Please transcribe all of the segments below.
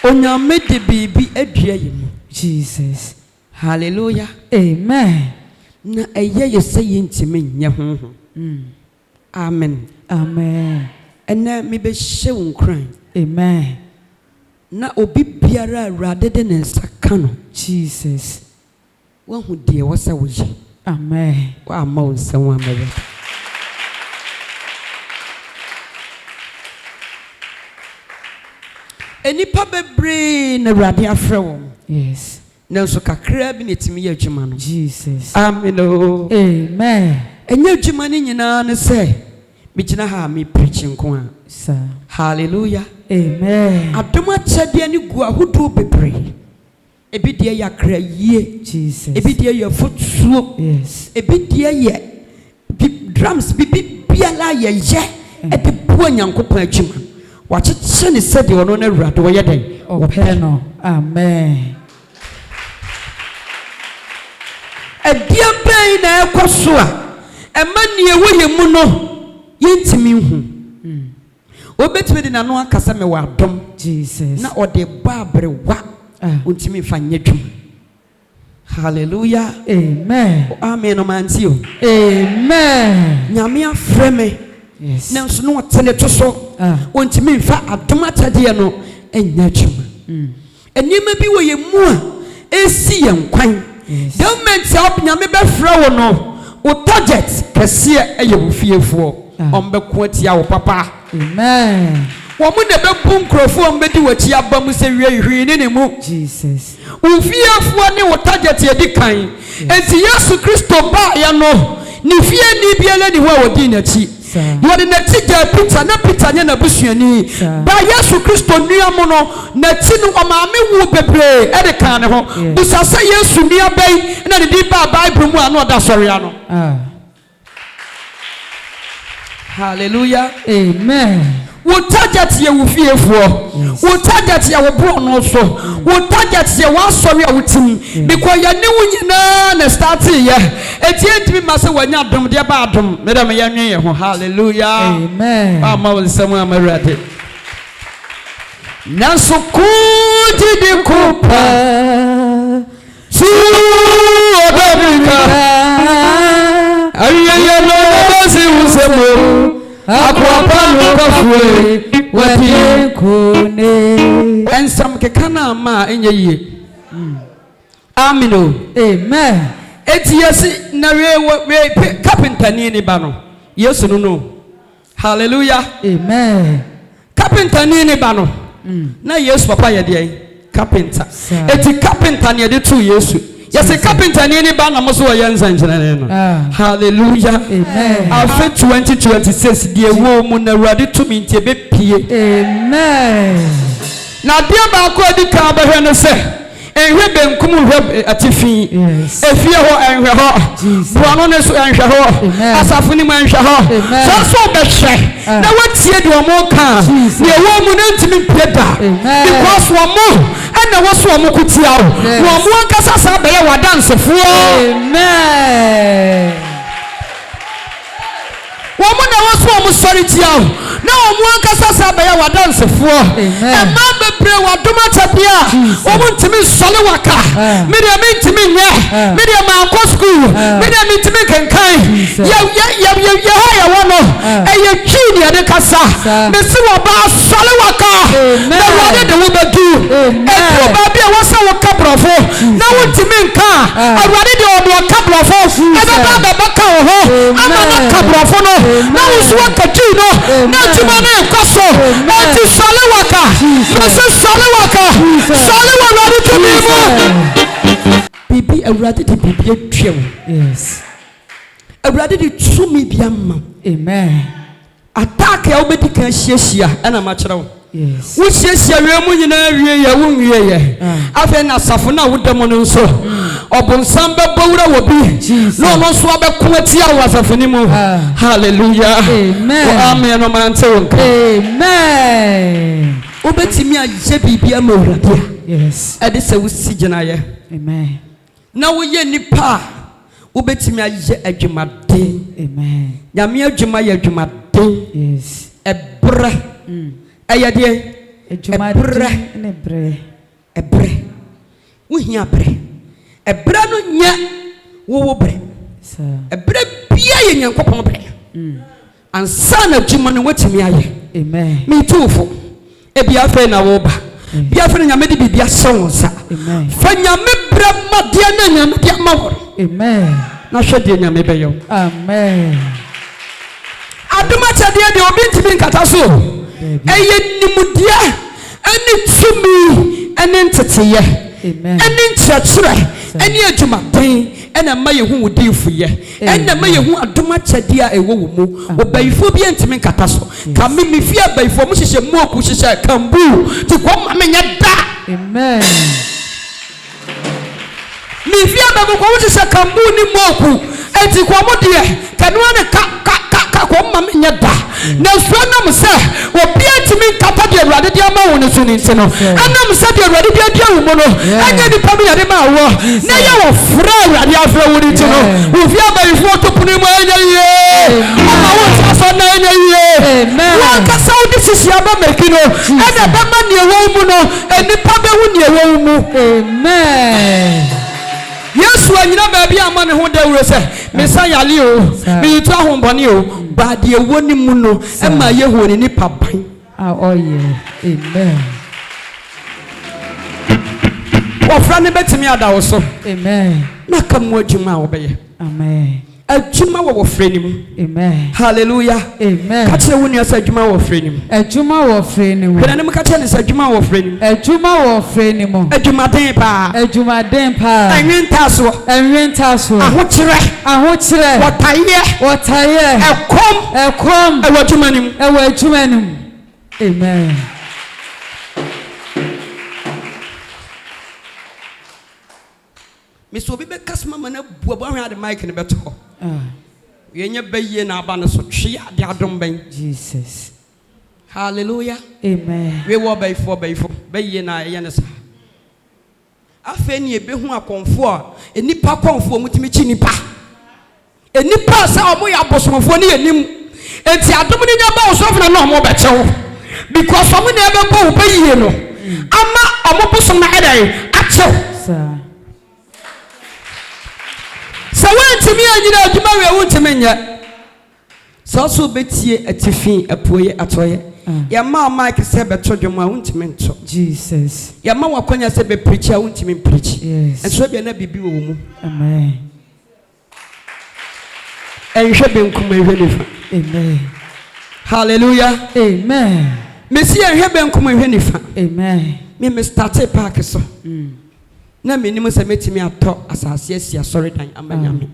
onyame de bibi adua yemu. Jesus. Hallelujah. Amen. Na eye ye say yintimi nye honhom. Amen. Amen. Ena me be hye wonkran. Amen. Na obi biara awrade de ne nsa no. Jesus. Wa hu de wo se wo ye. Amen. Wa ma wo nsa wo amere. Enipa bebre na awrade afre wo. Yes. Nanso kakra bi netimi ye adwuma no. Jesus. Amen. Amen. Enye adwuma ni nyina ne se me gina ha me preaching ko a. Sir. Hallelujah. Amen. Adoma chede ni gu ahodo bebre. Ebi de ya kra yie. Jesus. Ebi de ya fotuo. Yes. Ebi de ye drums bibi biala ye e de bo nyankopon adwuma. Wa cheche ne se de ono na awrade wo ye den. Openo. Amen. Edia ben na ekoso a emanie wo ye mu no yentimi hu. Obetime de nano akasa me wa dom. Jesus. Na ode babre wa untimi fa nyedwum. Hallelujah. Amen. Amen. Omanti o. Amen. Nyame afre me. Yes. Nanso no tele to so. Untimi fa adoma tade no enyadwum. Enima bi wo ye mu a esi ye nkwan. Government help nyame be fra wo no. O target kese eye wo fiefo. Ombeko atia wo papa. Amen. Womu de be bunkrofo ombedi wachi abamu se wiehwi ne mu. Jesus. Ufiefo ne wo target ye di kan. Enti Yesu Kristo ba ya no. Ni fie ni biele ni ho wodi na chi. Wo de na chi ja Peter na Peter nya na busuani. Ba Yesu Kristo nua mu no na chi no omaame wu bebre e de kan ne ho. Busasa Yesu nua bai na de di ba Bible mu anu da sori ano. Hallelujah. Amen. Wo target ye wo fiefo. Wo target ye wo bro no so. Wo target ye wo asori a wotim. Because ye ne wo nyina na start ye. Etientimi ma se wanya dom de ba dom. Me da me ye nwen ye ho. Hallelujah. Amen. Ama wo semu amarade. Nanso kuti de kupa. Su odabika. Ayeye no basi usemo. Akwapa no kafue wati kone ensam kekana ma enye yie. Amino. Amen. Eti yesi na we carpenter ni ba no. Yesu no. Hallelujah. Amen. Carpenter ni ba no. Na Yesu papa ye de carpenter. Eti carpenter ni de tu Yesu. Yes, a carpenter ni ba na mo so yenza njenene no. Hallelujah. Amen. Afa 2026 die wo mu na awrade tumi ntie be pie. Amen. Na dia ba ko di ka ba hwe no se enhwe benkum hwe atifi. Efie ho enhwe ho. Buano ne so enhwe ho. Asafo ni ma enhwe ho. So be hwe. Na watie de omo ka. Ne wo mu na ntimi peda. Because wo mo na wo so omo kutia wo. Wo mo ankasa sa be ye wadansefo. Amen. Wo mo na wo so omo sori tia wo. Na wo mo ankasa sa be ye wadansefo. Amen. Ma bebre wadoma tabia. Wo mo ntimi sole waka. Me de me ntimi nye. Me de ma ko school. Me de me ntimi kenkan. Ya ha ya wo no. Eye twi ni ade kasa. Me si wo ba sole waka. Na wo de wo bedu. E ko ba bia wo sa wo kabrofo. Na wo ntimi nka. Awade de wo kabrofo. E ba ba ka wo ho. Ama na kabrofo no. Na wo so wakati no. Na tuma na enkoso. Na ti sole waka. Na se sole waka. Sole wa wade to me mo. Bibi awrade de bibi atwa. Yes. Awrade de tumi bia ma. Amen. Attack ya obedi kan hiehyia na ma kire wo. Yes. Wo hiehyia we mu nyina wie ya wo nwie ye. Afa na safo na wo demo no nso. Obonsam be bawura wo bi. No no so abeko atia wo asafo ni mu. Hallelujah. Amen. Amen no man te won. Amen. Obetimi aje bibia ma awrade. Yes. E de se wo si gina ye. Amen. Na wo ye nipa obetimi aje adwumade. Amen. Nyame adwuma ye adwumade. Yes. Ebre. Ayade Ebre ne bre. Ebre. Uhia bre. Ebre no nya wo bre. Ebre bia ye Nyankopon bre. Ansa na dwuma no watimi aye. Amen. Me tufo. Ebia fe na wo ba. Bia fe na nyame de bibia sonsa. Amen. Fa nyame bra madia na nyame dia mawo. Amen. Na hwede nyame beyo. Amen. Aduma chade de obi ntimi nkata so. Eye nimudia ani tumi ani nteteye. Amen. Ani nkyerɛkyerɛ ani adwumaden ɛna ma yehu wodifo ye ɛna ma yehu adoma chade a ewo wo mu obayifo bi ntimi nkata so ka me fi abayifo mu hyehyɛ mu oku hyehyɛ kambu ti ko ma me nya da. Amen. Me fi abayifo ko hyehyɛ kambu ni mu oku enti ko mo de kanu ne ka ko ma me nya da. Na so nam se obi ntimi nkata de awurade de ama wo ne so ni ntino anam se de awurade de adi awu mu no anya ni pa bi yade ma wo na ye wo fra awurade afra wo ni ntino wo fi abayifo to punu mu anya ye ama wo ta so na anya ye. Amen. Wo ka sa wo di sisi aba mekino ana ba ma ne wo mu no eni pa be wu ne wo mu. Amen. Yesu anyina ba bi ama ne ho da wuro se me sa yale o me yitu ahombone o ba de ewo ni mu no e ma ye ho ni nipa ban. Oh yeah. Amen. Ofra ne betimi ada wo so. Amen. Na kamu adwuma wo be ye. Amen. Adwuma wo frɛ ni mu. Amen. Hallelujah. Amen. Ka kire wo nua sa adwuma wo frɛ ni mu. Adwuma wo frɛ ni mu. Bena ne mu ka kire ne sa adwuma wo frɛ ni mu. Adwuma wo frɛ ni mu. Adwuma den pa. Adwuma den pa. Enwenta so. Enwenta so. Ahokyere. Wotaye. Ekom. Ewo adwuma ni mu. Amen. Miss Obi be kasma mana bua bo hwa de mic ne beto. Yenye baye na aba no so twe ade adom ban. Jesus. Hallelujah. Amen. We wo bayfo baye na ye ne sa. Afa ni ebehu akonfo a enipa konfo mutimi chi nipa. Enipa sa omo ya bosomfo ne yenim. Enti adom ni nya ba osofo na no mo bechewo. Because omo na ebe ko baye no. Ama omo bosom na edai achew. Sir. So when to me anyina adwuma we wontimi nya so betie atifi apoye atoye ya ma mic se beto dwuma wontimi nto. Jesus. Ya ma wakonya se be preach a wontimi preach. Yes. Enso bia na bibi wo mu. Amen. Enhwe benkum enhwe nifa. Amen. Hallelujah. Amen. Mesi enhwe benkum enhwe nifa. Amen. Me start park so. Na menimu se metimi ato asase asia sorry dan amanyame.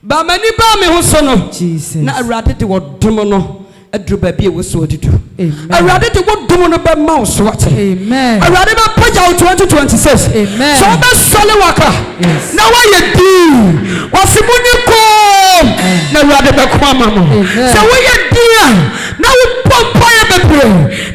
Ba mani ba me ho so no. Jesus. Na awurade de wodom no aduru ba bi e wo so odidu. Amen. Awurade de wodom no ba ma wo so wate. Amen. Awurade ba paja 2026. Amen. So ba sole waka. Yes. Na wa ye di. Wasimuni ko. Na awurade ba ko amamo. So wo ye di na wo pompa ye bebre.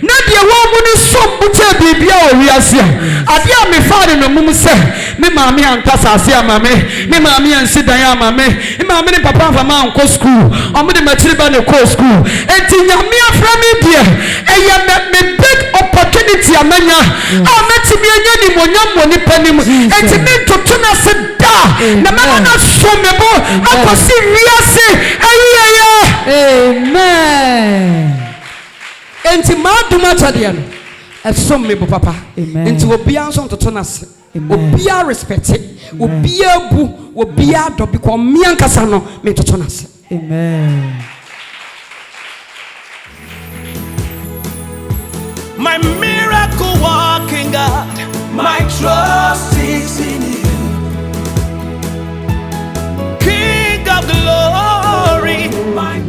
Na de wo mu ni so buche bibia o wiase. Ade a me faade no mum se me maame antasa ase amame. Me maame ansi dan amame. Me maame ni papa afama anko school. Omo de machiri ba ne ko school. Enti nyame afra me bia eye me big opportunity amanya. Amati mi anya ni monyam woni panim. Enti me toto na se da. Na mama na so me bo akosi wiase ayi. Amen. Enti ma duma chade no esom me bo papa. Amen. Enti obia nso toto na se. Obia respect it. Obia bu, obia do because me ankasa no me toto na se. Amen. My miracle walking God, my trust is in you. King of glory, my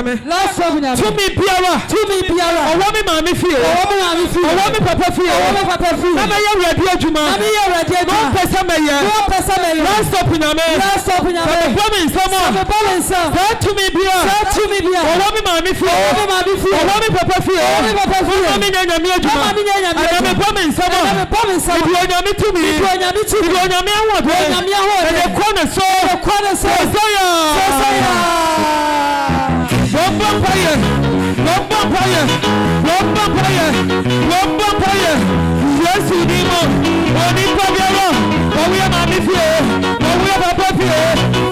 nyame. Last hope nyame. Tumi biara. Owo me maame fie. Owo me papa fie. Na me ye ready adwuma. No pesa me ye. Last hope nyame. Me promise somo. Tumi biara. Owo me maame fie. Owo me papa fie. Na me nyame adwuma. Na me promise somo. Me nyame tumi. Me nyame awodo. E kone so. Yes, you need more. Only problem. We are not here.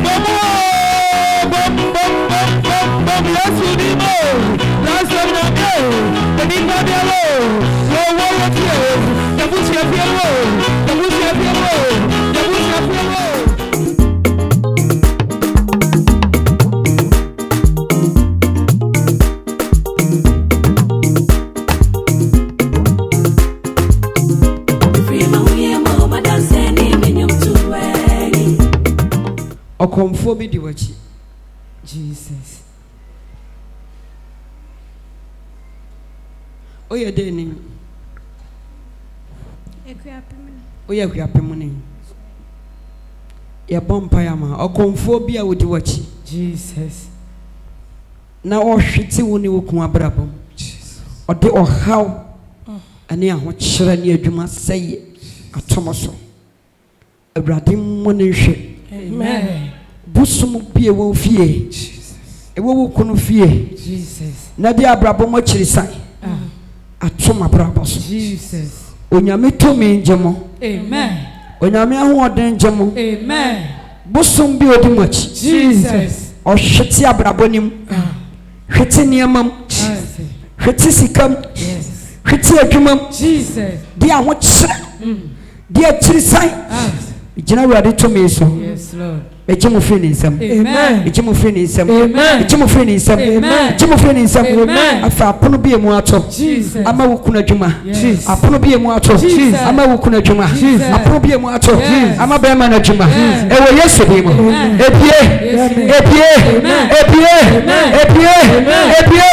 We are not here. Yes, you need more. That's what I'm here. The need problem. No one here. The bush here. The bush here. The bush here. Okomfo bi di wachi Jesus oye de ni oye akuapem ni ye bompa ya ma okomfo bi a wodi wachi Jesus na ohwete wo ni wokun abrabom Jesus ode ohaw ani aho kyere ni adwuma sey atomoso awrade mo ne hwe amen busum bie wo fie Jesus ewo wo kunu fie Jesus na dia abrabom akiri sai atoma abrabom Jesus onyame tomi njemo amen onyame ahoden njemo amen busum bie odimachi Jesus ohwete abrabonim hwete niamam Jesus hwete sikam yes hwete adwumam Jesus dia ho kyere dia akiri sai Jina wadi tomi so. Yes, Lord. Ejimu finisam. Amen. Ejimu finisam. Amen. Ejimu finisam. Amen. Ejimu finisam. Amen. Afa apono bi emu ato. Jesus. Ama wukuna juma. Jesus. Apono bi emu ato. Jesus. Ama wukuna juma. Jesus. Apono bi emu ato. Ama be ma na juma. Ewo Yesu bi mo. Epie. Epie. Epie. Epie. Epie.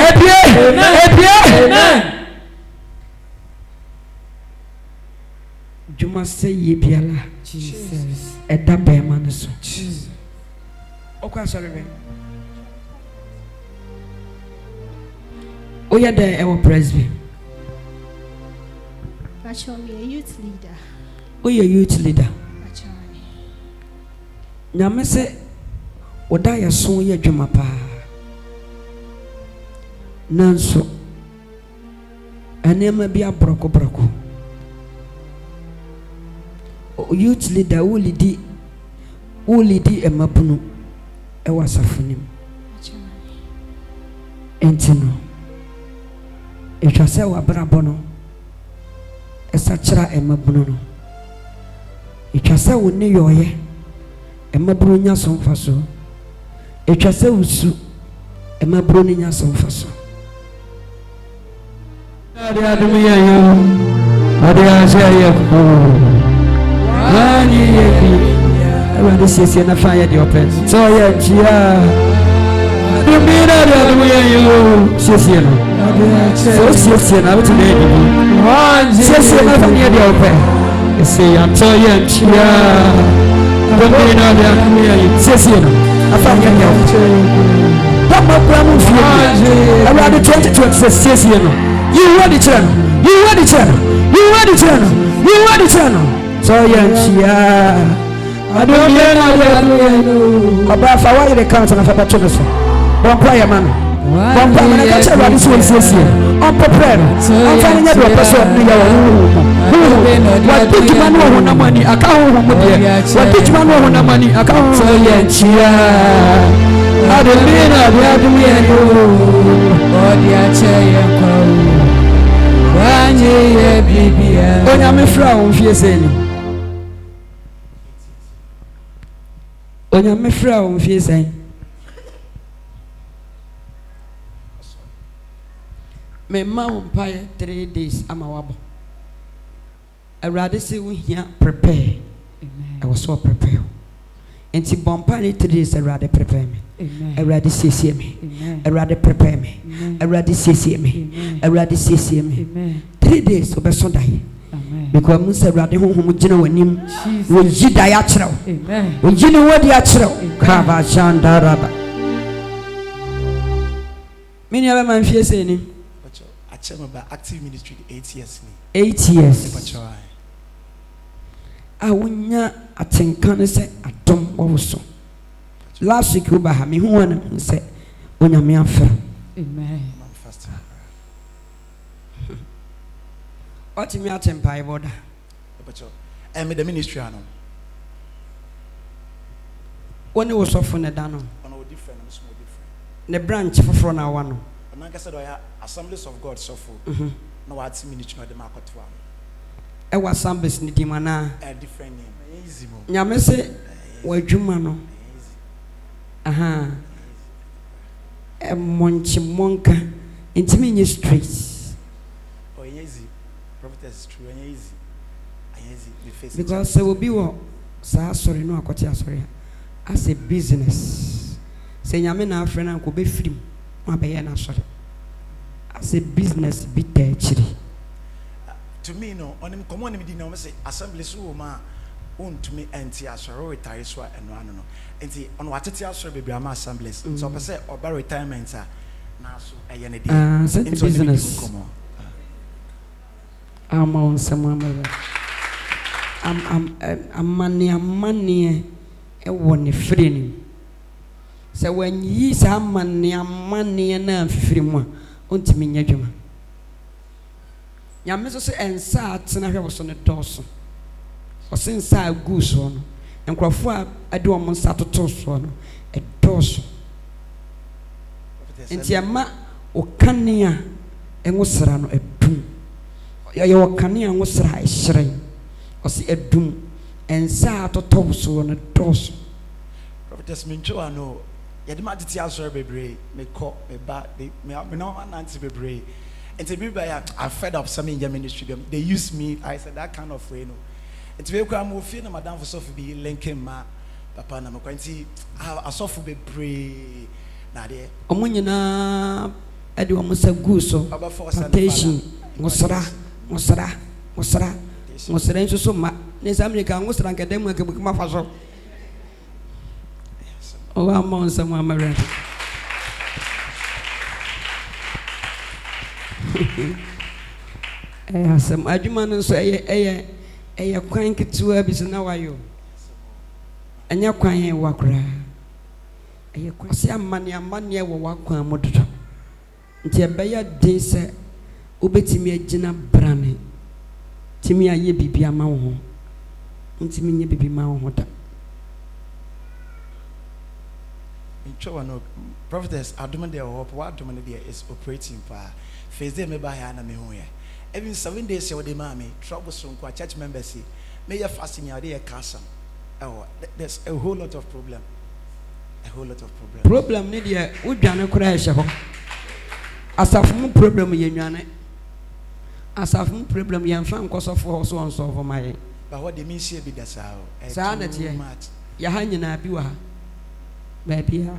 Epie. Epie. Amen. Juma say ye biala Jesus eda be man so Jesus okwa sorry be oya there e presby Pacho me a youth leader oya youth leader nyame se oda ya so ye dwuma pa nanso anema bi abroko youth leader ulidi emapunu ewa safunim entino etwase wa brabono esachira emapunu no etwase wo ne yoye emapunu nya somfaso etwase usu emapunu nya somfaso ade adumiya yo ade asaya ko Ani yebi Ewade siesie na fire di open So ye chia Dumina di aduye yo Siesie no So siesie na Wutu ne di Siesie na fire di open Ese ya to ye chia Dumina di aduye yo Siesie no Afanya di open Papa pramu fiye Ewade 2020 siesie no You ready channel You ready channel You ready channel You ready channel So yeah, I don't know. About for why they count on a Fabatunus. Don't play a man. Don't play a man. I can't this one says here. I'm prepared. I'm finding out a person. What did you man want money? I can't what did you man want money? I can't so yeah. I don't mean I don't mean oh dear chair. When I'm a frown, she is saying. Onya mefra o mfie sen me ma o mpae 3 days ama wabo awrade se wo hia prepare amen I was so prepare enti bompa ni 3 days awrade prepare me Awurade siesie me. Awurade prepare me. Awurade siesie me. Awurade siesie me. 3 days obeso dai. Because Musa Awurade honhom gina wanim. Wo yi dai akyerɛw. Wo yi ne wodi akyerɛw. Ka ba janda raba. Mini aba man fie se ni. Akyerɛw about active ministry 8 years ni. 8 years. Awunya atenka ne se adom wo so. Last week we ha me hu ana se onyame afra. Amen. What me atempa iboda. Me the ministry ano. Woni wo sofo ne da no. Ono different, no small different. Ne branch foforo na wa no. Ona nka se do ya Assemblies of God sofo. No what ministry no de makoto ano. E wa Assemblies ni di mana. A different name. Easy mo. Nyame se wadwuma no. Aha. Monchi monka intimi nye straight. Oh easy. Prophetess true easy. Easy the face. Because se will be wo sa sorry no akote asori as a business. Se nyame na afre na ko be firim ma be ye na asori. As a business bi chiri. To me no onim komo onim di na me say assembly so ma to me anti asori retire so eno ano no. Enti on watete asori bebre ama assemblies. So per say oba retirement na so eye ne dey. Into business. I'm on someone. I'm money e won free ni. So when yi sa money na free mu a ontimi nya dwuma. Nyame so ensa atena hwe wo so ne doso. O sensa agu so no. Enkrofo a ade wo nsa toto so no e doso. Enti ama o kanea enwosra no edum. Ya wo kanea enwosra e hyeren. O se edum ensa atoto so no doso. Prophetess Mincho ano yede ma tete asore bebre me ko me ba me no ananti bebre. And to be by I fed up some in your ministry. They use me. I said that kind of way, no. And to be able to feel Madame for Sophie be linking ma papa na mkwanti I suffer be pray na de. Omunyina edi omusa guso. Attention. Musra nso so ma. Nesa America musra nkadem akebukuma faso. O wa mo nsa mo amare. Asem adwuma no so eye kwan ketewa bi so na wayo anya kwan ye wakora eye kwase amane wo wakwan mododo nti ebeya den se obetimi agina brane timi aye bibia ma wo ho ntimi nye bibi ma wo ho da no Prophetess adoma de hope what adoma de is operating pa face day me ba ya na me hu ye even 7 days you dey maame trouble so kwa church members say may you fasting ya dey castle oh there's a whole lot of problem ni dey udwane kura ehye ho asafum problem ye nwane asafum problem ye mfa nkosofo ho so onso for my but what they mean say be that sa na tie ya ha nyina bi wa ha ba bia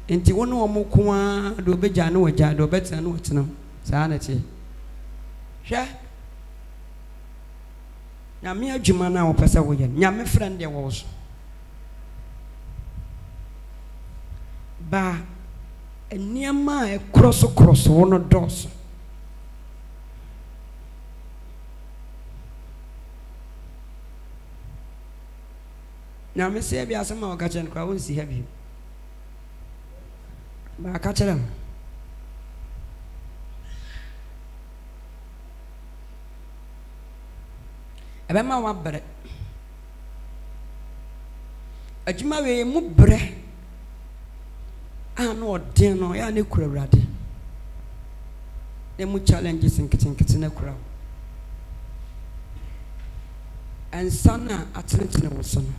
enti wono omo ko a do obegya ne wagya do obetena ne wotena sa na tie hwe nyame adwuma na wo pese wo ye nyame friend de wo so ba eniama e cross wono dos nyame se bia asema wo ka chen kwa won si ha bi ba ka chere ebe ma wa bre adwuma we mu bre no odin no ya ne kura wrade ne mu challenges nkete na kura and sana atentene wo so no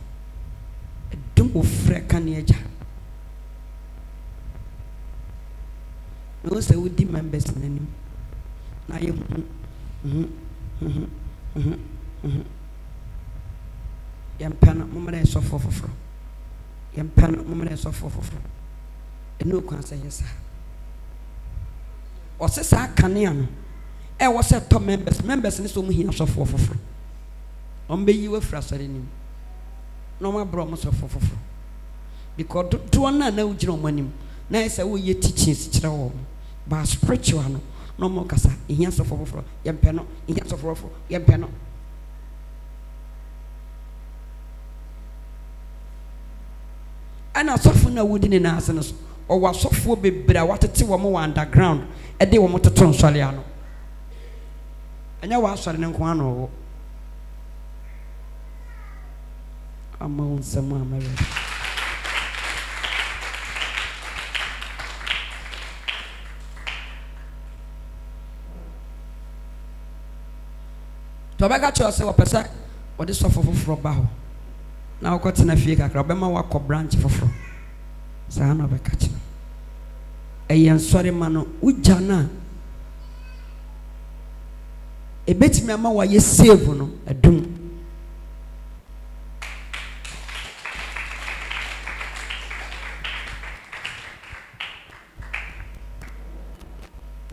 dum ofre kan eja no say we di members nanim na ye yam pana mo mara so fofoforo Yempano moment so for no can say yes. Or says I can was a top members in so here so for be you were frustrated him. No more bromas of because to one no general money. Nice we ye teachings but spiritual no more casa in here so for yempano in here so for yempano. And I suffer no wooden in us or was so for be what to see more underground a day one more to turn Saliano. And I was selling one among someone. Tobaga chose wa pesa o de sofo foforo ba ho na o kote na fie kakra be ma wakọ branch foforo sa na be kache eyen sori ma no ugya na ebetimi ama wa ye save no adum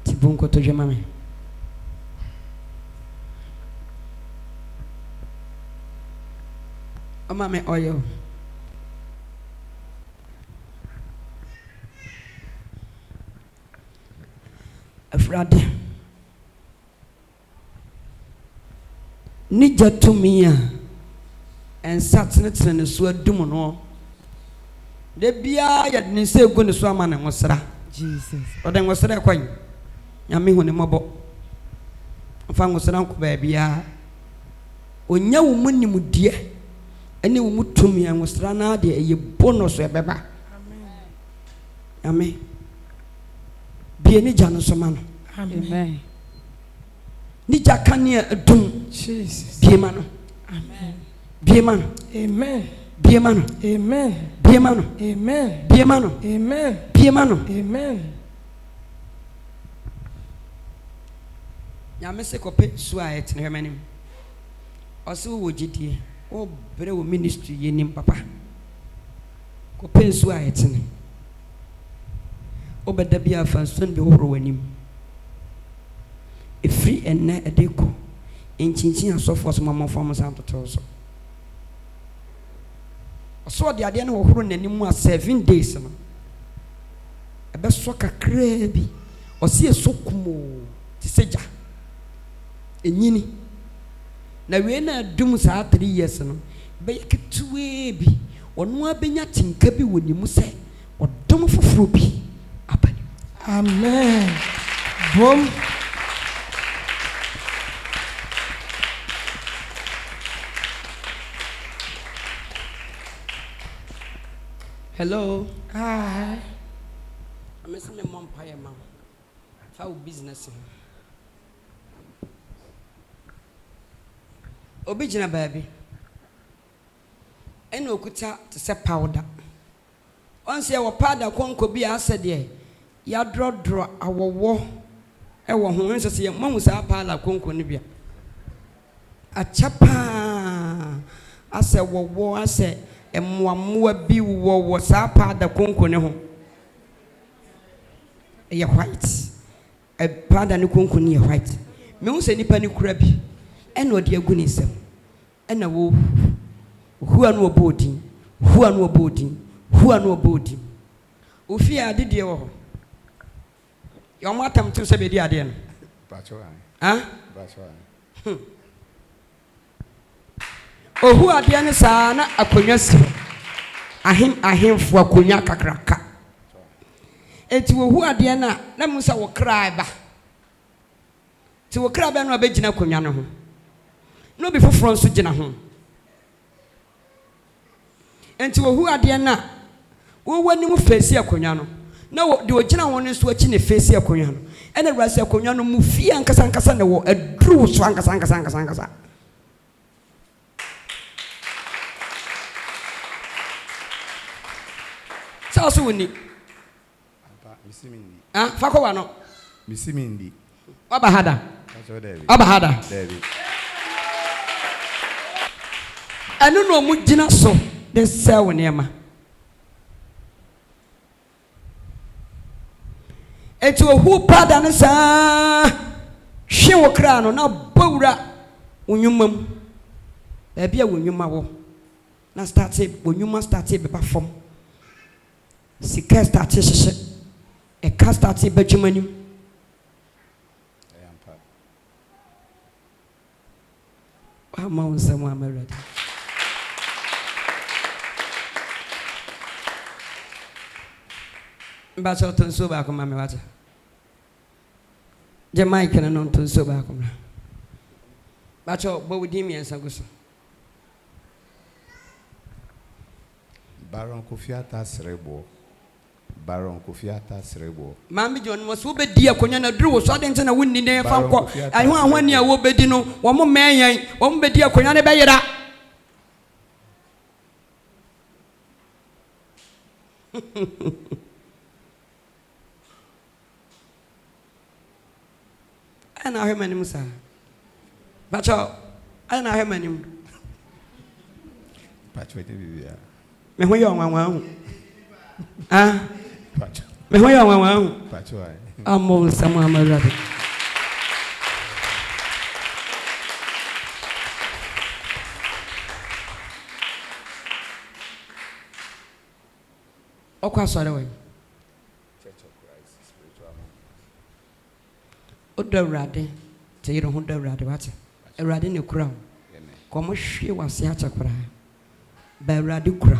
tibunko to jemame Mama oil. Friday. Nija to me and sat in the sword dumono. The beer yet ni say go to swamman and was Jesus. Or then was there coin. Yami when the mobile. Fang was an uncle baby. When you money would dear. Any mutumi and was rana de a bonus a beba. Amen. Be any janosoman. Amen. Nija kanya a doom. Jesus. Be man. Amen. Be man. Amen. Be man. Amen. Be man. Amen. Be man. Amen. Be man. Amen. Yamese kope suayet ne manim. Osu wojidie. Oh, brave ministry yenim papa. Ko pensu ayetene. Obeda bia fanson be horo wanim. E free enne edeko. Enchinchi asofo so mama fam sam toto so. Oso de ade na horo nanim a 7 days no. Ebe so kakra bi. Osi esokumo ti seja. Enyini na we na dum sa 3 years no be ketuwe bi ono abenya tinka bi wonimu se odom foforo bi abani amen bom hello hi I'm saying my mom pay ma how business Obijina baby. Eno okuta to say powder. Once ya powder konko bi asede ya drodro awowo e wo ho nso se mahu sa pala konko ne bia. Achapa ase wowo ase emmoamoa bi wo sa powder konko ne ho. E white. E powder ne konko ne white. Me hu se nipa ne kura bi. Eno de agu ni sem ena wo hu anu obodin ofi ade de wo yo matam tu se be di ade no bacho ohu ade ne saa na akonwa si ahemfo akonwa kakraka enti ohu ade na musa wo kra ba ti wo kra ba no abegina akonwa no ho no be foforo nso gina ho enti wo hu ade na wo wani mu face akonwa no na wo de ogina won nso achi ne face akonwa no ena rase akonwa no mu fi ankasa na wo aduru so ankasa sa so woni misimindi fako wa no misimindi obahada David anu no mu gina so de sell nema Etu who pardon sa hwe wo kra no na bawura unyumam ba bia unyuma wo na start unyuma start be perform sika start hye e ka start badwumanim ama unsamo amerada mbaso tonso ba ko mame wata je Mike na non tonso ba ko mra bacho bo wudi mi ensa guso Baron Kofiata Srebo. Baron Kofiata Srebo. Mami John mo so be di akonya na duru wo so ade ntina wonni ne fa nko ai ho ahwani a wo be di no wo mo menyan wo mo be di akonya ne be yera ana ahwani musa bacho ana ahwani Pacho ete bibia. me ho yo nwanwa ah Pacho. me ho yo nwanwa Pacho ai. amo samu amarade okwa sore we Church of Christ spiritual. odawrade te yiro ho dawrade wate awrade ne kura ko mo hwe wase achakora ba awrade kura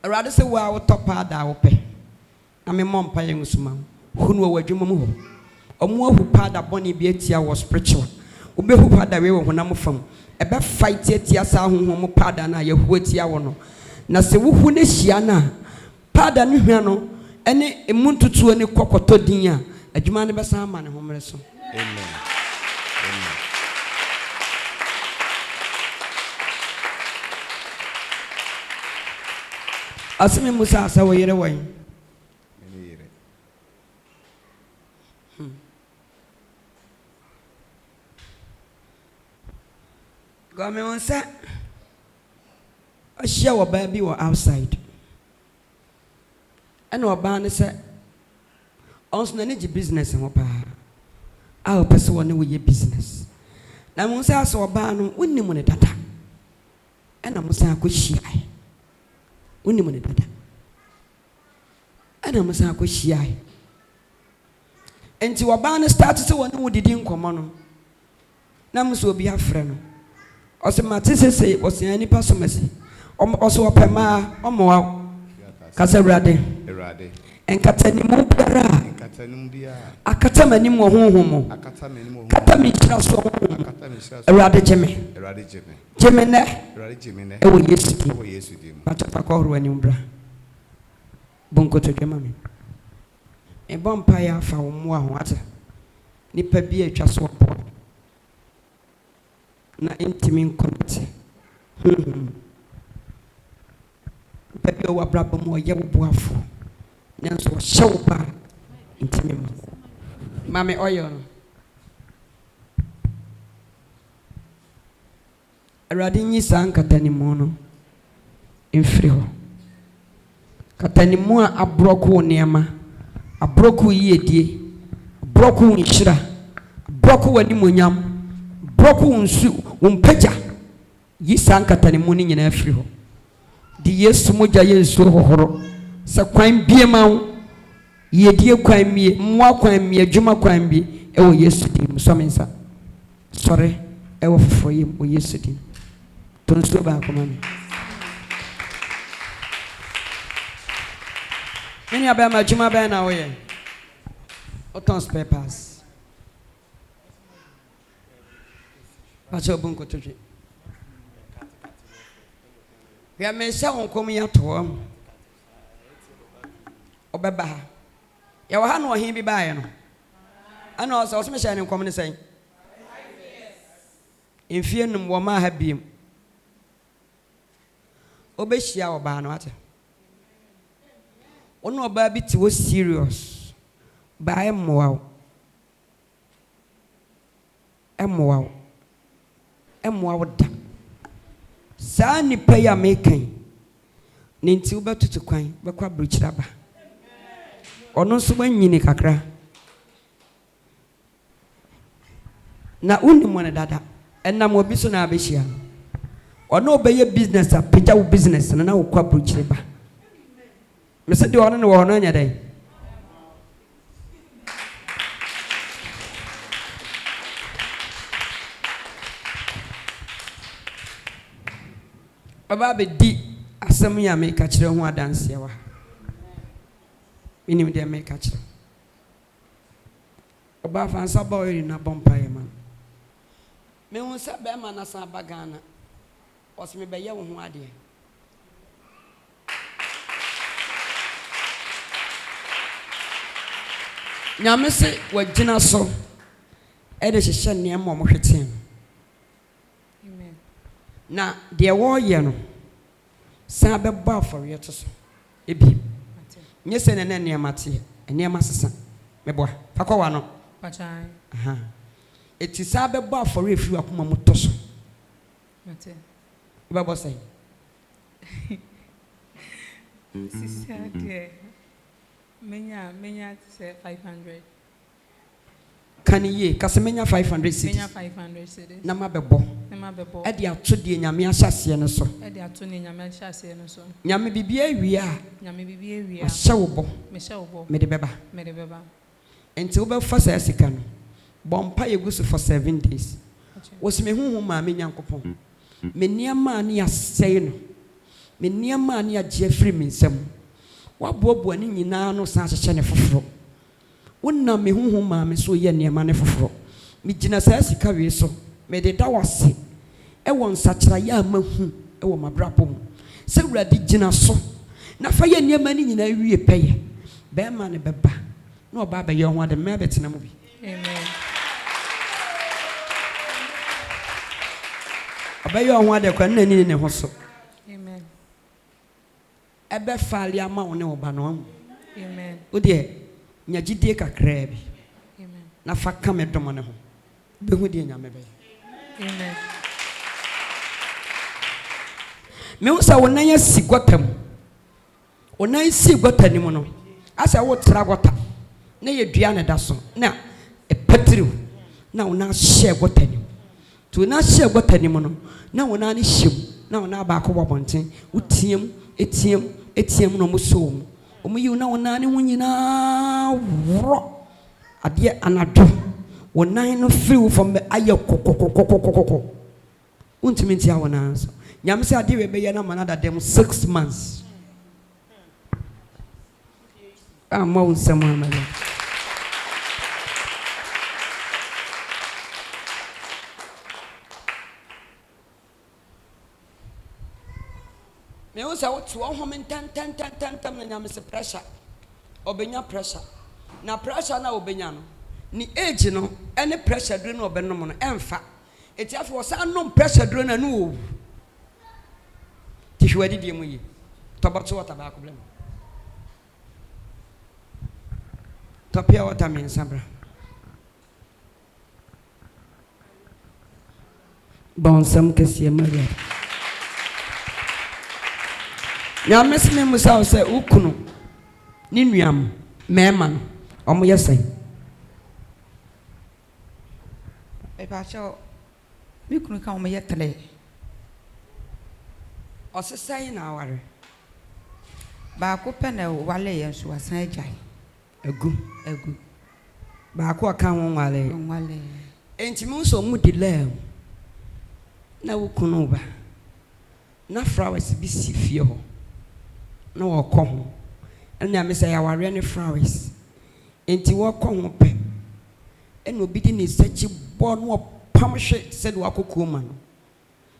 awrade se wa wo topa da wo pe ame mompa ye ngusuma hunu wo wadwuma mu ho omo ahu pada boni bi atia wo spiritual obehu pada we wo honam fam ebe fight atia sa honhom pada na ye hu atia wo no na se wo hu ne hia na pada no hwa no ene emuntutu ne kokoto din a adwuma ne besa ama ne homre so Amen. asemi musa asa wo yere wan Many yere. Gome wonsa ahia wo ba bi wo outside ena oba ne se onso na ne gi business ho pa a o pese wo ne wo ye business na musa asa oba no wonni mu ne dada ena musa akohia wonni mu ne dada ena musa akohia enti oba ne start se wo ne wo didi nkomo no na musa obi afre no ose matese ose nipa somesi ose opema omoa kasa brade Erade. enkatanimu biara Enkatanum bia. akatamanimu honhom Akatamenim. katami kira so Akatamisha. erade jeme Erade jeme. jeme ne Erade jeme ne. ewo yesu di Ewo Yesu dim. patata ko horo ani mbra bonko to dwema me e bompa ya fa wo mo ho ate nipa bi atwa so opo na intimi nkomte pepe wa brabo mo ye boafo nanso wo hyew ba intimi mo mame oyo no awrade nyi san katanimu no emfiri ho katanimu a abroko neema abroko yiedie abroko nhira abroko wanimonyam abroko nsu umpagya yi san katanimu ni nyina afiri ho di yesu moja yesu hohoro sa kwan biema wo yedie kwan mie mwa kwan mie adwuma kwan bi ewo yesu dim so mensa sore ewo fofo yim o yesu dim tonso ba ko mami meni aba ma adwuma ba na wo ye o tons papers pacho bunko tuje ya mensa wonkom ya to obeba ha ya wa ha no hin bi baaye no ana o so me hye ne nkom ne sen enfie num wo ma ha biem obehia oba no ate ono oba bi ti wo serious baaye moa emoa da sa nipa ya mekan Ninti wobɛtutu kwan bɛkɔ aburukyira ba. Ɔno nso wanyini kakra. Na unim mo ne dada. Ɛnam obi so na abɛhyia. Ɔno obɛyɛ business a pagya wo business na wokɔ aburukyira ba. Mese de ɔno ne wɔ ɔno anya dɛn. Baba bedi asɛm ya me ka kyerɛ ho adanse wa. Minim de me ka kyerɛ. Oba fansa ba ori na bompa ye man. Me hu sɛ be ma na san ba Ghana. Ɔse me bɛyɛ wo ho ade. Nyame se wagina so e de hyehyɛ nneɛma mo hwete. Amen. Na de wo ye no san bɛbɔ afɔre to so. Ebi. Nye se ne nneɛma te. Nneɛma sesa. Meboa. Fakɔwa no. Pachai. Aha. Eti sa bɛbɔ afɔre efi akoma mo to so. Mate. Baba say. Sister dear. Menya say 500. Can ye kasemenya 500 cities. Menya 500 cities. Na ma bɛbɔ. E de ato de nyame ahyase no so. E de ato ne nyame ahyase no so. Nyame bibia ewia. Nyame bibia ewia. Ahye wo bɔ. Me hye wo bɔ. Me de bɛba. Me de bɛba. Enti wo bɛfa sa sika no. Bompa yegusu for 7 days. Wosi me honhom maame nyankopɔn. Me niama ani asɛe no. Me niama ani agye afiri me nsam. Waboaboa ni nyina no san hyehyɛ ne foforo. Wonna me honhom maame so yɛ niama ne foforo. Me gina sa sika we so. Me de da wase. E won sakyera ya mahu e wo mabrapo mu. Se wurade gina so. Na fa yɛ niama ni nyina wie pɛyɛ. Be ma ne bɛba. Na oba ba yɛ ho ade me betena mu bi. Amen. Abayo ho ade kwa nna ni ne ho so. Amen. Ebe faali ama wo ne oba no. Amen. O de nyagidie kakra bi. Amen. Na fa ka me dom ne ho. Be hu de nyame be. Amen. Me usa wonan asi gotam. Wonan si gotani mu no. Asa wo tra gota. Na ye dua ne da so. Na e patriu. Na wonan hye gotani. To na hye gotani mu no. Na wonan ne hyem. Na wonan ba akọ bobonten. Utiem, etiem no mo so mu. Omo yi na wonan ne ho nyina woro. Ade anado. Wonan no free wo from aye kokokokokokoko. Untimi ntia wonan so. Nyame se ade we be ye na manada dem 6 months. Ama unsema amale. Me wo sa wo to Honhom tan na nyame se pressure. Obenya pressure. Na pressure na obenya no. Ni age no ene pressure duro na obenom no emfa. Eti afi wo sa nom pressure duro na no wo. Ti hwadi die mu yi. Tobato water ba problem. Topia water me nsabra. Bonsam kese Maria. Ya mesme musa se ukunu ni nuam mema no omo yesai. E ba cho mi kunu ka omo yetle. Osesai na aware. Ba ko pe na wale ye so asan ajai. Egu. Ba ko aka ho wale. Wale. Entimu so mu delay. Na ukunu ba. Na flowers bi si fie ho. Na wokɔ ho. Ɛna me sɛ yaware ne flowers. Enti wokɔ ho pɛ. Ɛna obi di ne sachi bɔ no pam hwe sɛ de wakɔkɔ ma no.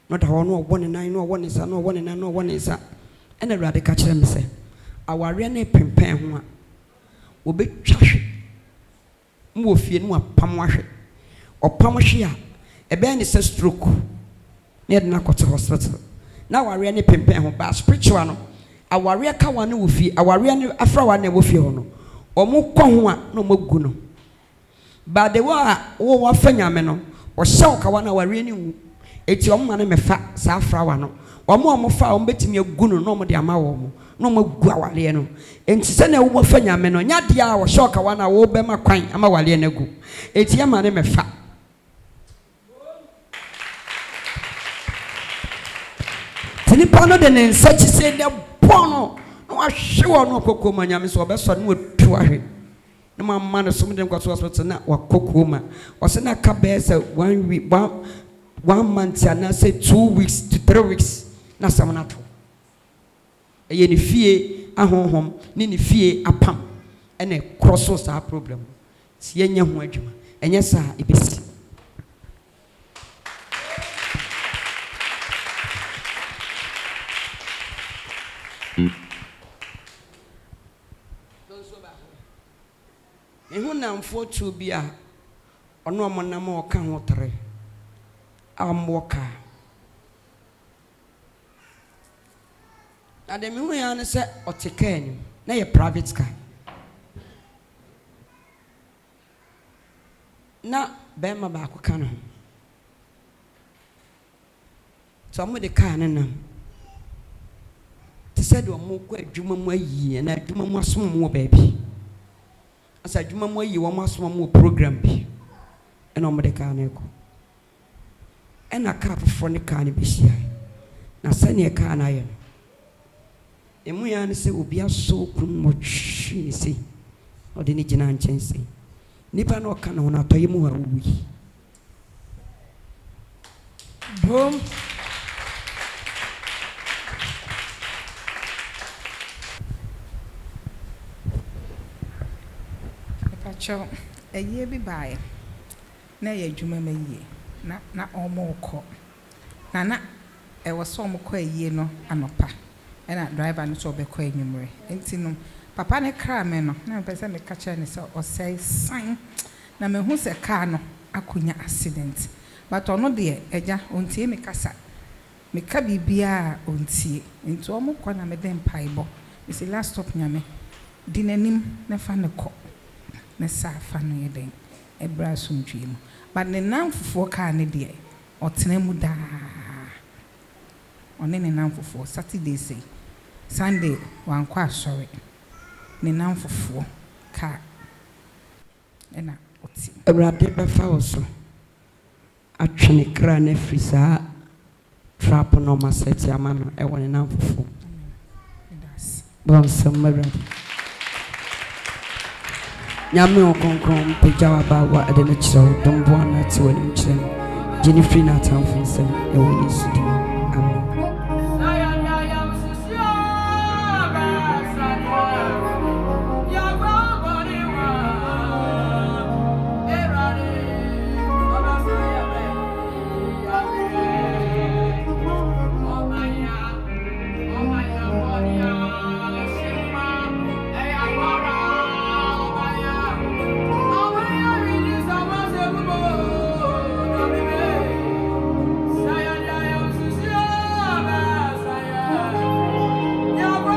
No da ho no ɔbɔ ne nan no ɔwɔ ne sa no ɔwɔ ne nan no ɔwɔ ne sa. Ɛna Awurade ka kyerɛ me sɛ aware ne pempɛn ho a obetwa hwe. Mo ofie no apam ahwe. Ɔpam hwe a ɛbɛn ne sɛ stroke. Ne de na kɔte hospital. Na aware ne pempɛn ho ba spiritual no. Aware ka wane wo fie aware ne afra wane wo fie ho no omo kɔ ho a na omo gu no ba de wa wo wa fa nyame no o hye wo ka wane aware ne wu eti omo na me fa sa frawa no omo fa omo betimi agu no no omo de ama wo mo no omo gu awale no enti se na wo fa nyame no nya de a wo shoka wa na wo be ma kwan ama wale na gu eti ama ne me fa tinipa no de ne nsa chi se de bono no ahwe wo no kokoma nyame so obeso no otu ahwe no mamma no som de nkwaso hospital na wakokoma o se na ka be se 1 week 1 month and say 2 weeks to 3 weeks na samana to eye ni fie ahonhom ni fie apam ene crossos sa problem ti yenye ho adwuma enye sa ebesi ehu namfo tu bia ono omonam o ka ho tere amwoka na de me hu ya ne se oteka anim na ye private car na be ma ba ko ka no so mo de car ne nam te se do mo ko adwuma mu ayi na adwuma mu asom mo baabi asa adwuma mu ayi wo mo asom mo program bi ena mo de car ne ko ena ka fofo ne ka ne bihia na sane ka na ye emu ya ne se obi aso krum mo twi ne se odi ne gina nchen se nipa no ka no na toye mu ha wuyi Boom. Pacho eye bi bae na ye adwuma maye na omoko na e wo so omoko eye no anopa ena driver no so obekọ enyumre enti no papa ne kra me no na pese me kacha ne so osai san na me hu se car no akonya accident but ono de eja ontie me kasa me ka bibia ontie enti omoko na me den paibo isi last stop nyame dinanim na fa ne kọ na sa fa no ye den ebra suntwie mu but ne nan fufuo car ne de otena mu da one ne nan fufuo Saturday say Sunday wankwa asori ne nan fufuo car ena oti Ebrade befa oso atwene kra na frisa trap no ma seti amano e woni na fufu das bon samara nyame okonkron pejawa bawa ade na chiro dombo na ti woni chiro Jennifer na tamfin se e wo Yesu di